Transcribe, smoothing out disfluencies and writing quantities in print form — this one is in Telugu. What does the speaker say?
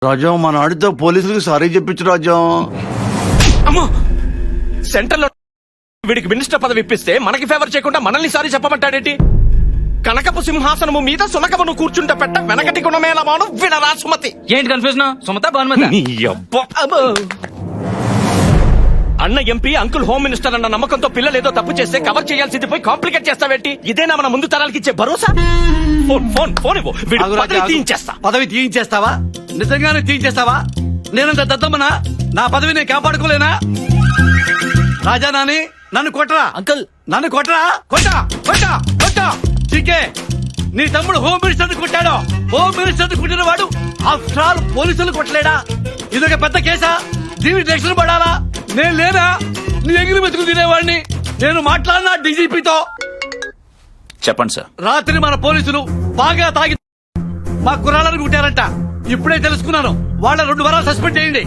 రాజా మన ఆడితో పోలీసులకు సారీ చెప్పించు రాజా. అమ్మో, సెంటర్ లో వీడికి మినిస్టర్ పదవి ఇప్పిస్తే మనకి ఫేవర్ చేయకుండా మనల్ని సారీ చెప్పమంటాడేంటి? కనకపు సింహాసనము మీద సునకమును కూర్చుంటే పెట్ట వెనకటి గుణమేళమాను వినరా సుమతి. ఏంటి కన్ఫ్యూజన్? సుమత భానుమతి? నీ అబ్బా. అబ్బో. అన్న ఎంపీ, అంకుల్ హోమ్ మినిస్టర్ అన్న నమ్మకంతో పిల్లలు ఏదో తప్పు చేస్తే కవర్ చేయాల్సింది పోయి కాంప్లికేట్ చేస్తావేంటి? ఇదేనా మన ముందు తరాలకి ఇచ్చే భరోసా? ఫోన్ ఫోన్ ఫోన్ ఇవ్వు, వీడి ఆగు రాజా, పదవి ఆగు. తీయించేస్తా. పదవి తీయించేస్తావా? నిజంగానే తీయించేస్తావా? నేనంత దద్దమ్మనా? నా పదవి నేను కాపాడుకోలేనా? రాజా నాని నన్ను కొట్టరా అంకుల్ నన్ను కొట్టరా కొట్టా కొట్టా కొట్టా చికే నీ తమ్ముడు హోమ్ మినిస్టర్ కొట్టాడు. హోమ్ మినిస్టర్ కొట్టిన వాడు ఆఫ్టర్ ఆల్ పోలీసులు కొట్టలేడా? ఇదొక పెద్ద కేసా? దీని రక్షణ పడాలా? నేను లేనా నీ ఎగిరి మెతుకు తినేవాడిని? నేను మాట్లాడినా డీజీపీతో. చెప్పండి సార్. రాత్రి మన పోలీసులు బాగా తాగి మా కుర్రాళ్ళని కుట్టారంట. ఇప్పుడే తెలుసుకున్నాను. వాళ్ళ 2 వారాలు సస్పెండ్ చేయండి.